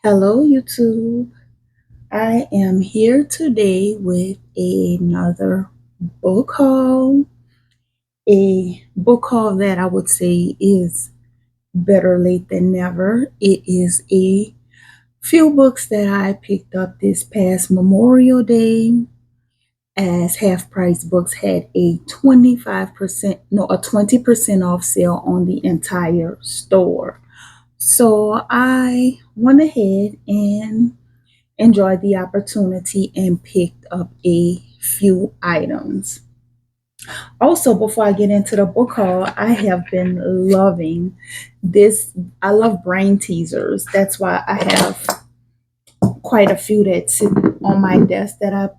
Hello, YouTube. I am here today with another book haul. A book haul that I would say is better late than never. It is a few books that I picked up this past Memorial Day as Half Price Books had a 25%, no, a 20% off sale on the entire store. So I went ahead and enjoyed the opportunity and picked up a few items. Also, before I get into the book haul, I have been loving this. I love brain teasers. That's why I have quite a few that sit on my desk that I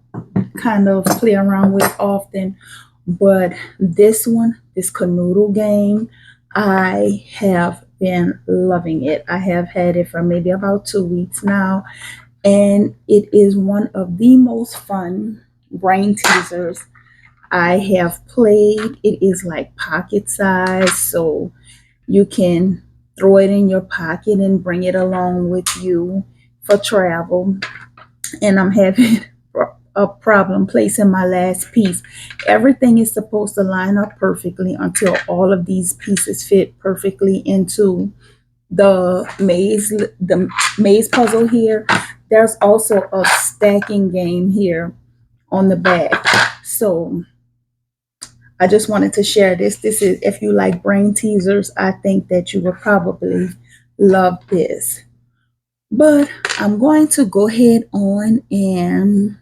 kind of play around with often. But this one, this canoodle game, I have been loving it. I have had it for maybe about 2 weeks now, and it is one of the most fun brain teasers I have played. It is like pocket size, so you can throw it in your pocket and bring it along with you for travel. And I'm having a problem placing my last piece. Everything is supposed to line up perfectly until all of these pieces fit perfectly into the maze puzzle here. There's also a stacking game here on the back. So I just wanted to share this. This is, if you like brain teasers, I think that you will probably love this. But I'm going to go ahead on and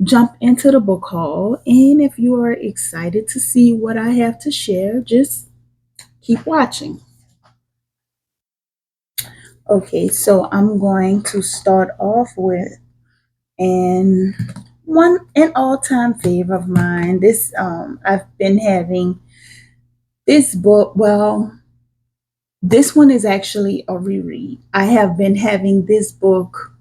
jump into the book haul. And if you are excited to see what I have to share, just keep watching. Okay, so I'm going to start off with and an all-time favorite of mine. This I've been having this book. Well, this one is actually a reread. I have been having this book,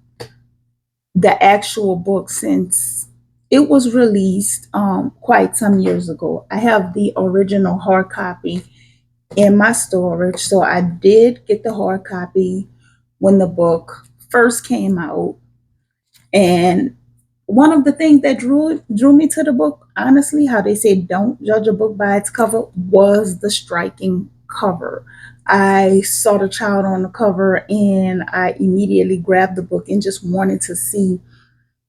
the actual book, since it was released quite some years ago. I have the original hard copy in my storage, so I did get the hard copy when the book first came out. And one of the things that drew me to the book, honestly, how they say don't judge a book by its cover, was the striking cover. I saw the child on the cover and I immediately grabbed the book and just wanted to see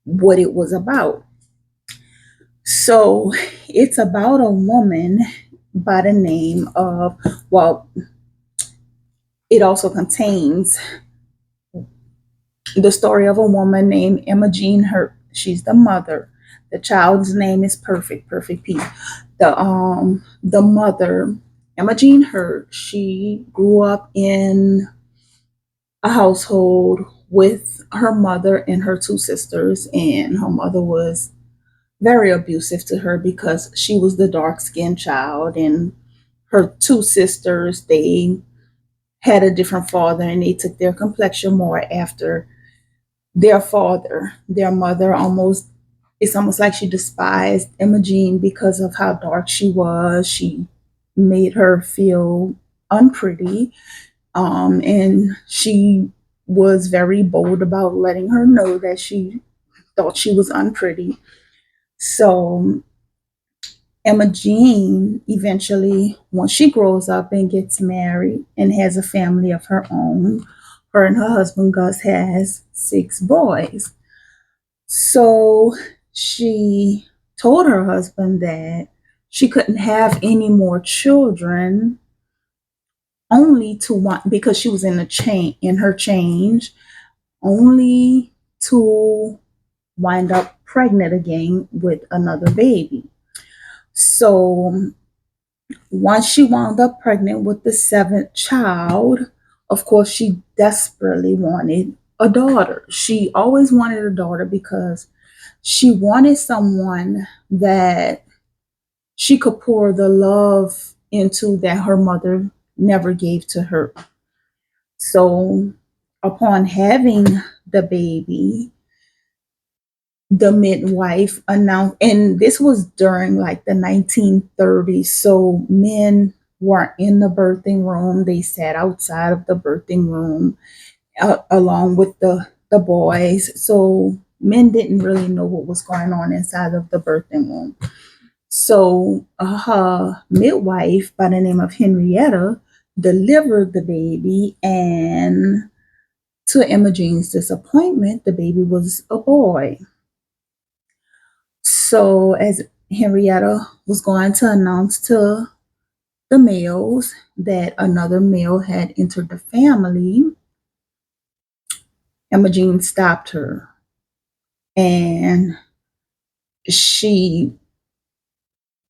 what it was about. So it's about a woman by the name of, well, it also contains the story of a woman named Emma Jean Hurt. She's the mother. The child's name is Perfect, Perfect Peace. The mother, Emma Jean Hurt, she grew up in a household with her mother and her two sisters, and her mother was very abusive to her because she was the dark skinned child, and her two sisters, they had a different father and they took their complexion more after their father. Their mother almost, it's almost like she despised Emma Jean because of how dark she was. She made her feel unpretty. And she was very bold about letting her know that she thought she was unpretty. So Emma Jean eventually, once she grows up and gets married and has a family of her own, her and her husband Gus has 6 boys. So she told her husband that she couldn't have any more children, only to want, because she was in a chain in her change, only to wind up pregnant again with another baby. So once she wound up pregnant with the seventh child, of course, she desperately wanted a daughter. She always wanted a daughter because she wanted someone that she could pour the love into that her mother never gave to her. So, upon having the baby, the midwife announced, and this was during like the 1930s, so men weren't in the birthing room, they sat outside of the birthing room, along with the boys. So men didn't really know what was going on inside of the birthing room. So her midwife by the name of Henrietta delivered the baby, and to Imogene's disappointment, the baby was a boy. So as Henrietta was going to announce to the males that another male had entered the family, Imogene stopped her, and she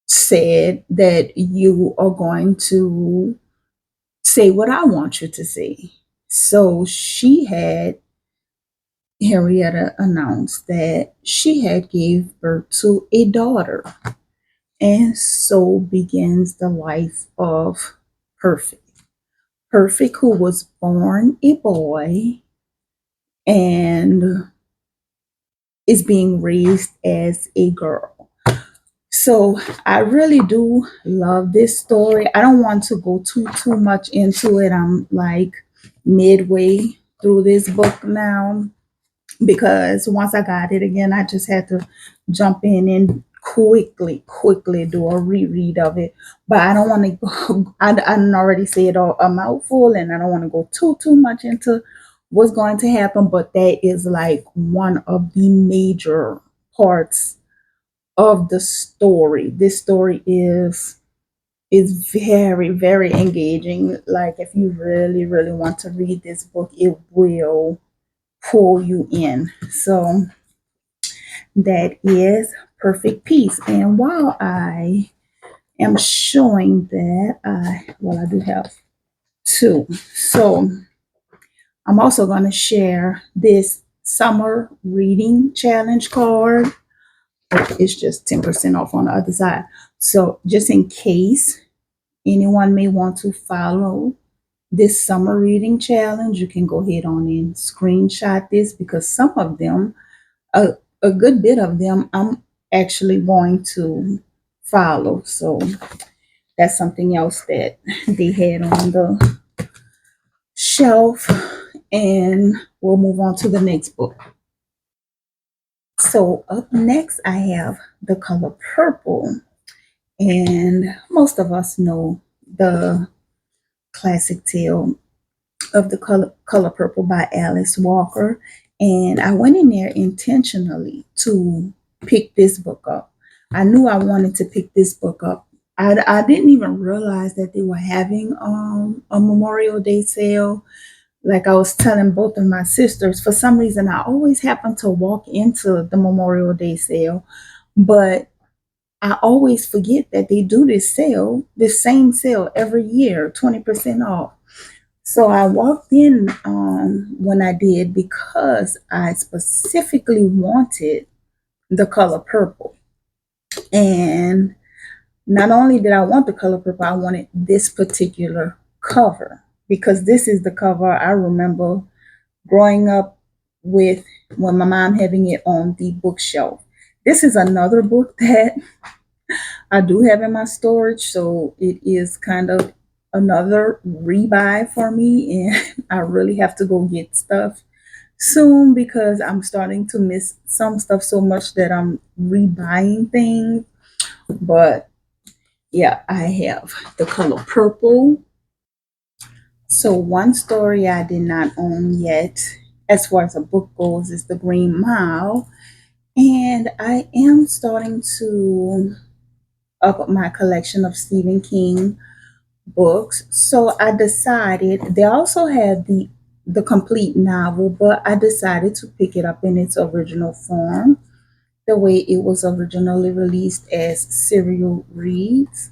said that you are going to say what I want you to say. So she had Henrietta announced that she had gave birth to a daughter. And so begins the life of Perfect. Perfect, who was born a boy and is being raised as a girl. So I really do love this story. I don't want to go too much into it. I'm like midway through this book now, because once I got it again, I just had to jump in and quickly do a reread of it. But I don't want to go, I already said a mouthful, and I don't want to go too much into what's going to happen. But that is like one of the major parts of the story. This story is very engaging. Like if you really want to read this book, it will pull you in. So that is Perfect Peace. And while I am showing that, I do have two. So I'm also going to share this summer reading challenge card. It's just 10% off on the other side. So just in case anyone may want to follow this summer reading challenge, you can go ahead on and screenshot this, because some of them, a, a good bit of them, I'm actually going to follow. So that's something else that they had on the shelf. And we'll move on to the next book. So up next, I have The Color Purple. And most of us know the classic tale of The Color Purple by Alice Walker. And I went in there intentionally to pick this book up. I knew I wanted to pick this book up. I didn't even realize that they were having a Memorial Day sale. Like I was telling both of my sisters, for some reason, I always happen to walk into the Memorial Day sale, but I always forget that they do this sale, this same sale every year, 20% off. So I walked in when I did, because I specifically wanted the color purple. And not only did I want the color purple, I wanted this particular cover, because this is the cover I remember growing up with, when my mom having it on the bookshelf. This is another book that I do have in my storage, so it is kind of another rebuy for me, and I really have to go get stuff soon, because I'm starting to miss some stuff so much that I'm rebuying things. But yeah, I have The Color Purple. So one story I did not own yet, as far as a book goes, is The Green Mile, and I am starting to up my collection of Stephen King books. So I decided, they also have the complete novel, but I decided to pick it up in its original form, the way it was originally released as serial reads,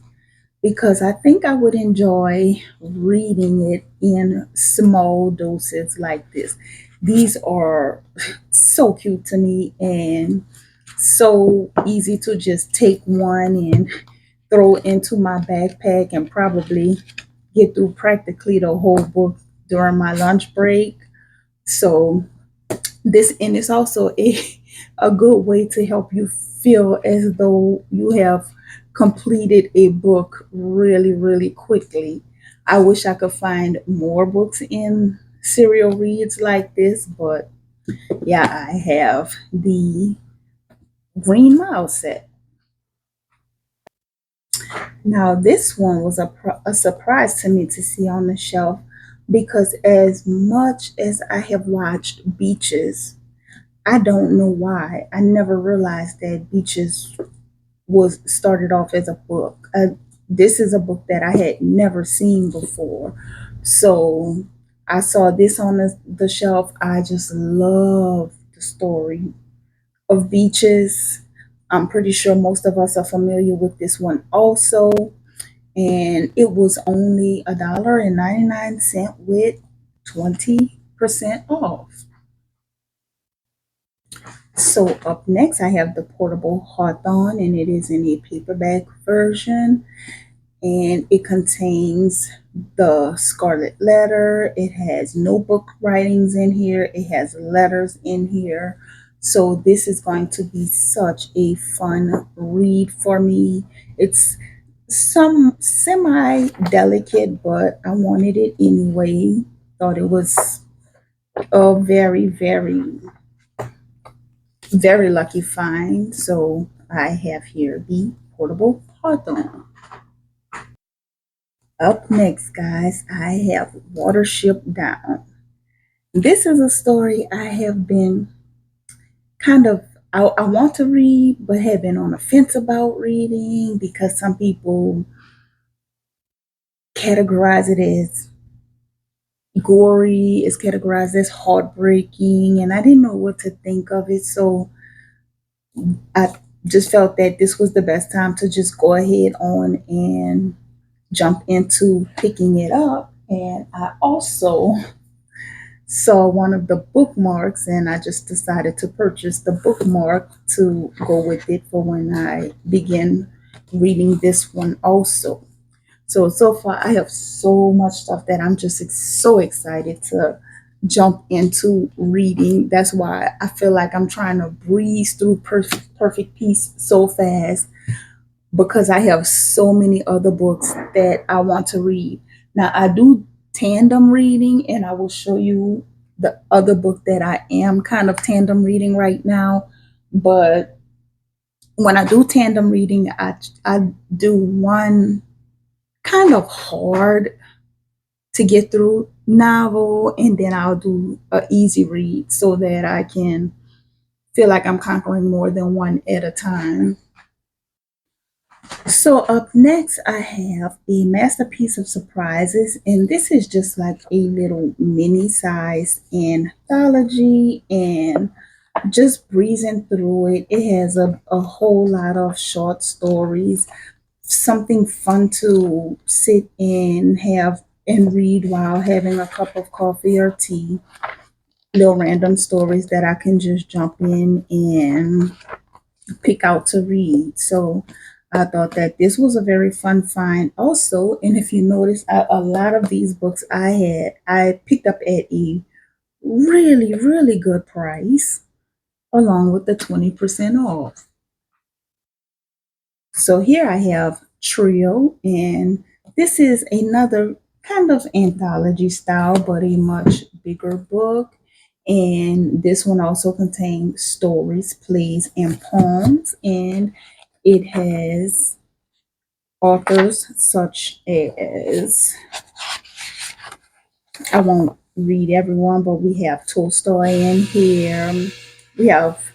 because I think I would enjoy reading it in small doses like this. These are so cute to me, and so easy to just take one and throw into my backpack, and probably get through practically the whole book during my lunch break. So this, and it's also a good way to help you feel as though you have completed a book really quickly. I wish I could find more books in serial reads like this, but yeah, I have the Green Mile set. Now, this one was a surprise to me to see on the shelf because, as much as I have watched Beaches, I don't know why. I never realized that Beaches was started off as a book. This is a book that I had never seen before. So I saw this on the shelf. I just love the story of Beaches. I'm pretty sure most of us are familiar with this one also. And it was only $1.99 with 20% off. So up next, I have the Portable Hawthorne, and it is in a paperback version, and it contains the Scarlet Letter. It has notebook writings in here. It has letters in here. So this is going to be such a fun read for me. It's some semi delicate, but I wanted it anyway. Thought it was a very, very, very lucky find. So I have here the Portable Hawthorne. Up next, guys, I have Watership Down. This is a story I have been kind of, I want to read, but have been on the fence about reading because some people categorize it as gory, is categorized as heartbreaking, and I didn't know what to think of it. So I just felt that this was the best time to just go ahead on and jump into picking it up. And I also saw one of the bookmarks and I just decided to purchase the bookmark to go with it for when I begin reading this one also. So far I have so much stuff that I'm just so excited to jump into reading. That's why I feel like I'm trying to breeze through Perfect Peace so fast because I have so many other books that I want to read. Now, I do tandem reading, and I will show you the other book that I am kind of tandem reading right now. But when I do tandem reading, I do one kind of hard to get through novel, and then I'll do a easy read so that I can feel like I'm conquering more than one at a time. So up next, I have a masterpiece of surprises, and this is just like a little mini-sized anthology, and just breezing through it. It has a whole lot of short stories, something fun to sit and have and read while having a cup of coffee or tea. Little random stories that I can just jump in and pick out to read. So I thought that this was a very fun find also. And if you notice, a lot of these books I picked up at a really, really good price along with the 20% off. So here I have Trio, and this is another kind of anthology style, but a much bigger book. And this one also contains stories, plays, and poems. And it has authors such as, I won't read everyone, but we have Tolstoy in here. We have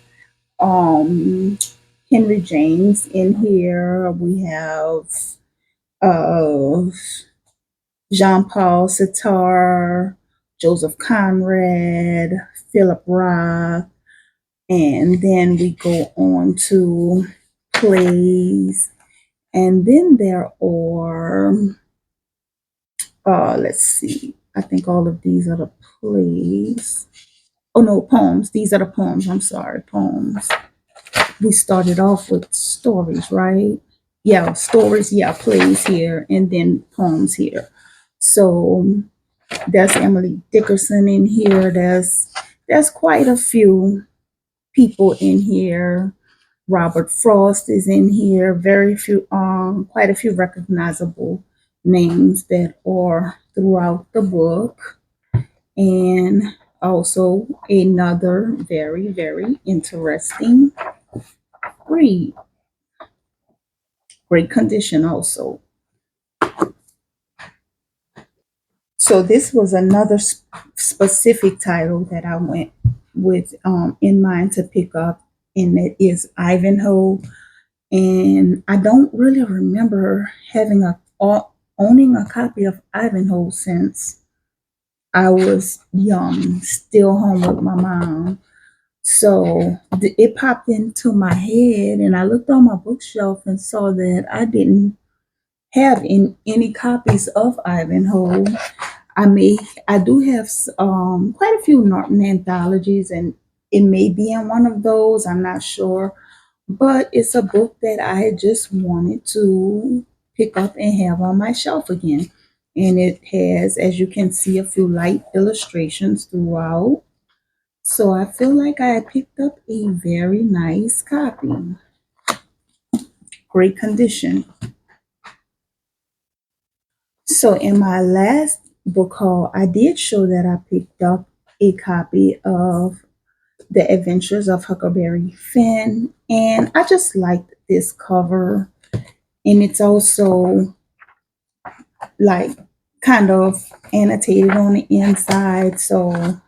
um, Henry James in here. We have uh, Jean Paul Sartre, Joseph Conrad, Philip Roth, and then we go on to plays. And then there are, let's see, I think all of these are the plays. Oh no, poems. These are the poems. I'm sorry, poems. We started off with stories, right? Yeah, stories, yeah, plays here, and then poems here. So there's Emily Dickerson in here. There's quite a few people in here. Robert Frost is in here. Very few, quite a few recognizable names that are throughout the book. And also another very, very interesting read. Great condition also. So this was another specific title that I went with in mind to pick up, and it is Ivanhoe. And I don't really remember having owning a copy of Ivanhoe since I was young, still home with my mom. So it popped into my head, and I looked on my bookshelf and saw that I didn't have any copies of Ivanhoe. I may, I do have quite a few Norton anthologies, and it may be in one of those. I'm not sure, but it's a book that I just wanted to pick up and have on my shelf again. And it has, as you can see, a few light illustrations throughout. So I feel like I picked up a very nice copy, great condition. So in my last book haul, I did show that I picked up a copy of The Adventures of Huckleberry Finn, and I just liked this cover. And it's also like kind of annotated on the inside. So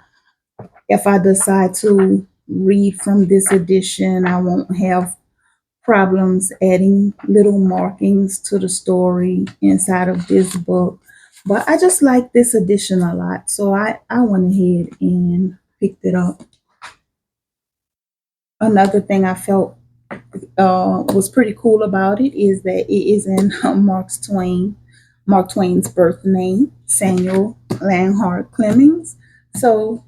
if I decide to read from this edition, I won't have problems adding little markings to the story inside of this book. But I just like this edition a lot. So I went ahead and picked it up. Another thing I felt was pretty cool about it is that it is in Mark Twain's birth name, Samuel Langhart Clemens. So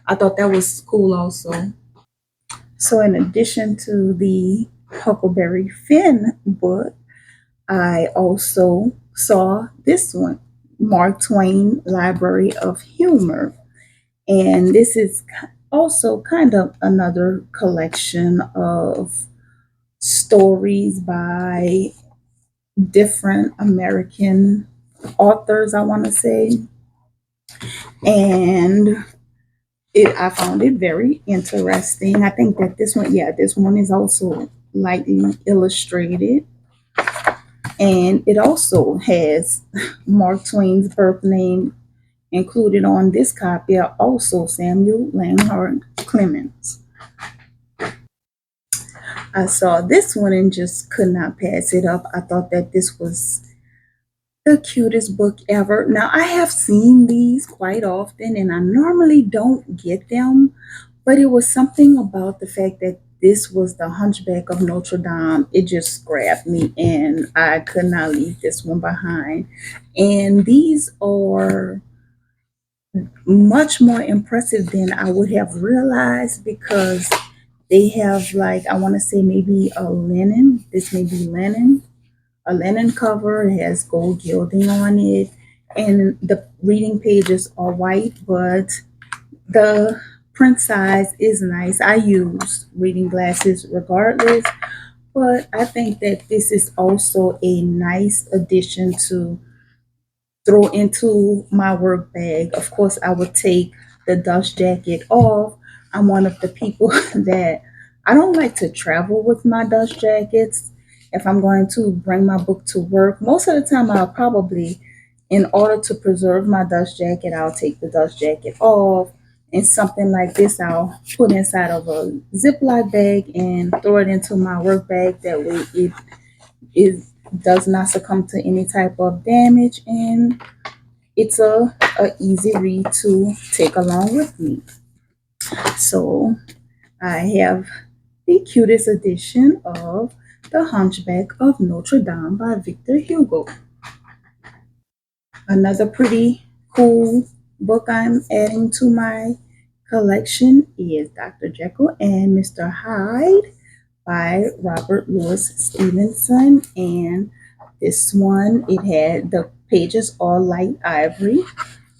I thought that was cool also. So in addition to the Huckleberry Finn book, I also saw this one, Mark Twain Library of Humor. And this is also kind of another collection of stories by different American authors, I want to say. And I found it very interesting. I think that this one, yeah, this one is also lightly illustrated. And it also has Mark Twain's birth name included on this copy, are also Samuel Langhart Clemens. I saw this one and just could not pass it up. I thought that this was the cutest book ever. Now, I have seen these quite often and I normally don't get them, but it was something about the fact that this was the Hunchback of Notre Dame. It just grabbed me and I could not leave this one behind. And these are much more impressive than I would have realized because they have, like, I want to say maybe a linen. This may be linen, a linen cover. It has gold gilding on it, and the reading pages are white, but the print size is nice. I use reading glasses regardless, but I think that this is also a nice addition to throw into my work bag. Of course, I would take the dust jacket off. I'm one of the people that I don't like to travel with my dust jackets. If I'm going to bring my book to work, most of the time I'll probably, in order to preserve my dust jacket, I'll take the dust jacket off. And something like this, I'll put inside of a Ziploc bag and throw it into my work bag. That way, it does not succumb to any type of damage, and it's a easy read to take along with me. So I have the cutest edition of The Hunchback of Notre Dame by Victor Hugo. Another pretty cool book I'm adding to my collection is Dr. Jekyll and Mr. Hyde by Robert Louis Stevenson. And this one, it had the pages all light ivory,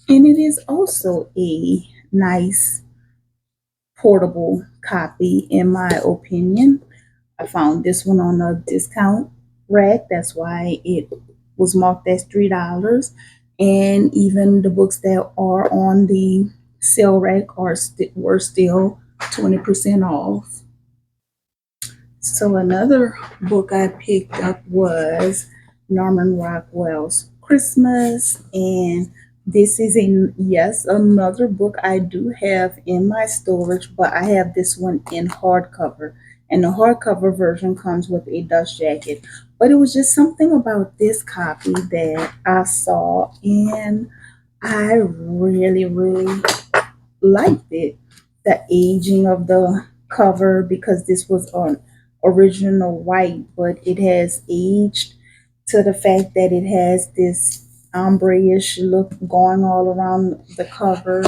and it is also a nice portable copy, in my opinion. I found this one on a discount rack. That's why it was marked as $3. and even the books that are on the sale rack were still 20% off. So another book I picked up was Norman Rockwell's Christmas, and this is a yes another book I do have in my storage, but I have this one in hardcover, and the hardcover version comes with a dust jacket. But it was just something about this copy that I saw, and I really liked it. The aging of the cover, because this was on original white, but it has aged to the fact that it has this ombre-ish look going all around the cover,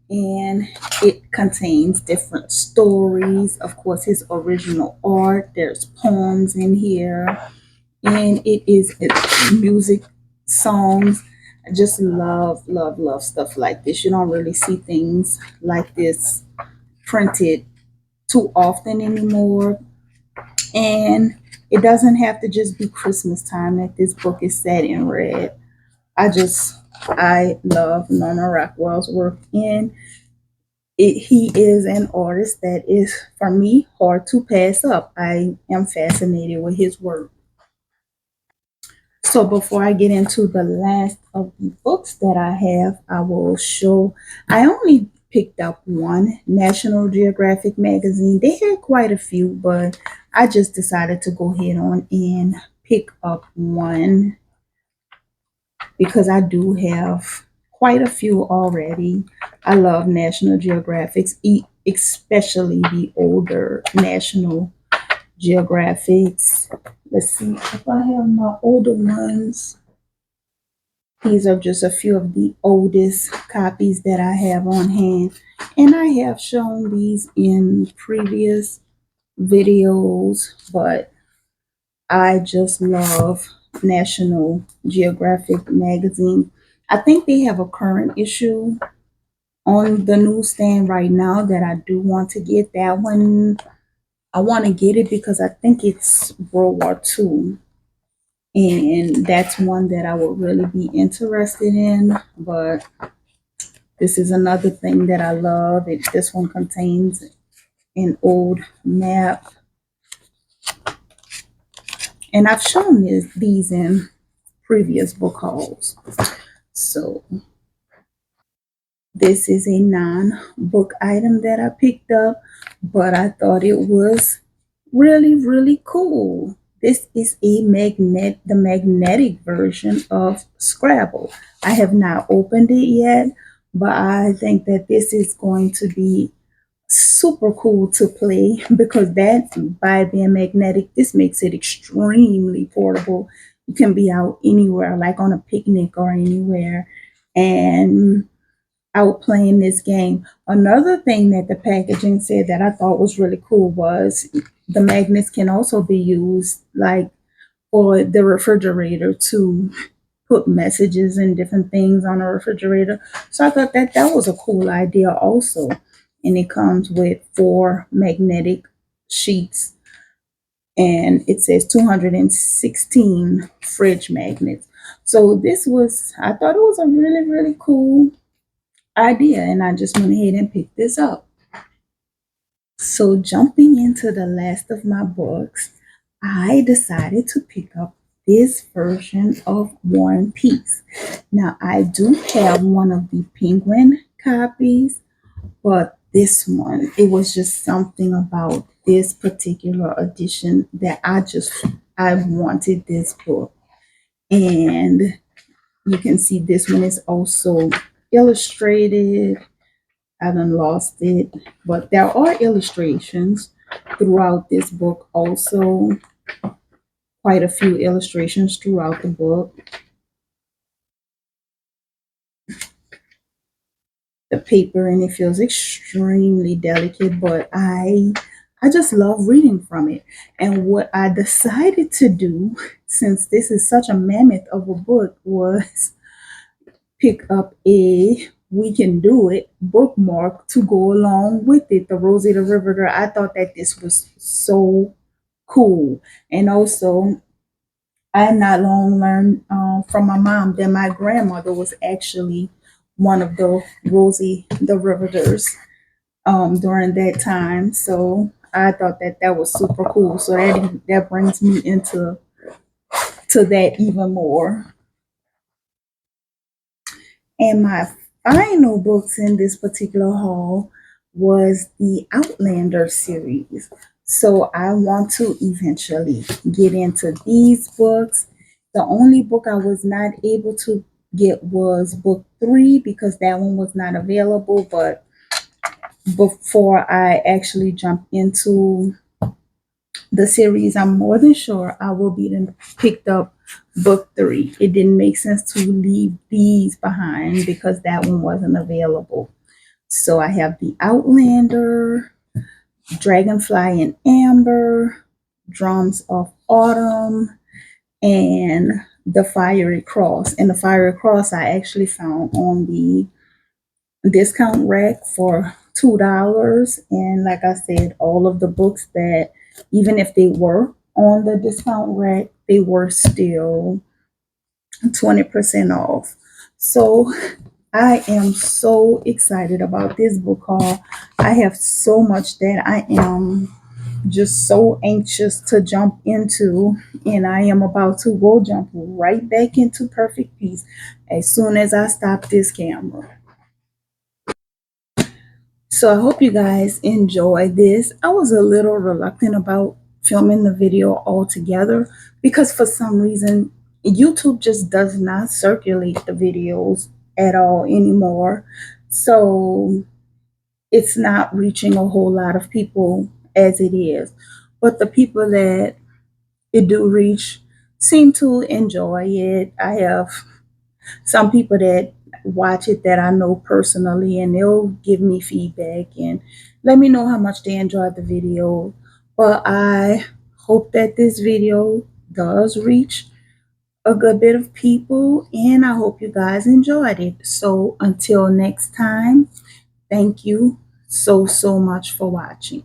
and it contains different stories. Of course, his original art. There's poems in here, and it's music, songs. I just love stuff like this. You don't really see things like this printed too often anymore. And it doesn't have to just be Christmas time that this book is set in red. I love Norman Rockwell's work, and he is an artist that is, for me, hard to pass up. I am fascinated with his work. So before I get into the last of the books that I have, I will show. I only picked up one National Geographic magazine. They had quite a few, but I just decided to go ahead on and pick up one because I do have quite a few already. I love National Geographics, especially the older National Geographics. Let's see if I have my older ones. These are just a few of the oldest copies that I have on hand. And I have shown these in previous videos, but I just love National Geographic magazine. I think they have a current issue on the newsstand right now that I do want to get. That one, I want to get it because I think it's World War II. And that's one that I would really be interested in. But this is another thing that I love. This one contains an old map, and I've shown these in previous book hauls. So this is a non-book item that I picked up, but I thought it was really cool. This is the magnetic version of Scrabble. I have not opened it yet, but I think that this is going to be super cool to play because that by being magnetic, this makes it extremely portable. You can be out anywhere, like on a picnic or anywhere, and out playing this game. Another thing that the packaging said that I thought was really cool was the magnets can also be used like for the refrigerator to put messages and different things on a refrigerator. So I thought that that was a cool idea also. And it comes with 4 magnetic sheets, and it says 216 fridge magnets. So I thought it was a really cool idea, and I just went ahead and picked this up. So jumping into the last of my books, I decided to pick up this version of War and Peace. Now I do have one of the Penguin copies, but this one, it was just something about this particular edition that I wanted this book. And you can see this one is also illustrated. I done lost it, but there are illustrations throughout this book also, quite a few illustrations throughout the book. The paper and it feels extremely delicate, but I just love reading from it. And what I decided to do, since this is such a mammoth of a book, was pick up a We Can Do It bookmark to go along with it, the Rosie the Riveter. I thought that this was so cool. And also I not long learned from my mom that my grandmother was actually one of the Rosie the Riveters during that time. So I thought that that was super cool. So that brings me into that even more. And my final books in this particular haul was the Outlander series. So I want to eventually get into these books. The only book I was not able to get was book 3 because that one was not available. But before I actually jump into the series, I'm more than sure I will be then picked up book 3. It didn't make sense to leave these behind because that one wasn't available. So I have the Outlander, Dragonfly and Amber, Drums of Autumn, and the Fiery Cross. And the Fiery Cross I actually found on the discount rack for $2. And like I said, all of the books that, even if they were on the discount rack, they were still 20% off. So I am so excited about this book haul. I have so much that I am just so anxious to jump into, and I am about to go jump right back into Perfect Peace as soon as I stop this camera. So I hope you guys enjoy this. I was a little reluctant about filming the video altogether because for some reason YouTube just does not circulate the videos at all anymore. So it's not reaching a whole lot of people as it is. But the people that it do reach seem to enjoy it. I have some people that watch it that I know personally, and they'll give me feedback and let me know how much they enjoyed the video. But I hope that this video does reach a good bit of people, and I hope you guys enjoyed it. So until next time, thank you so much for watching.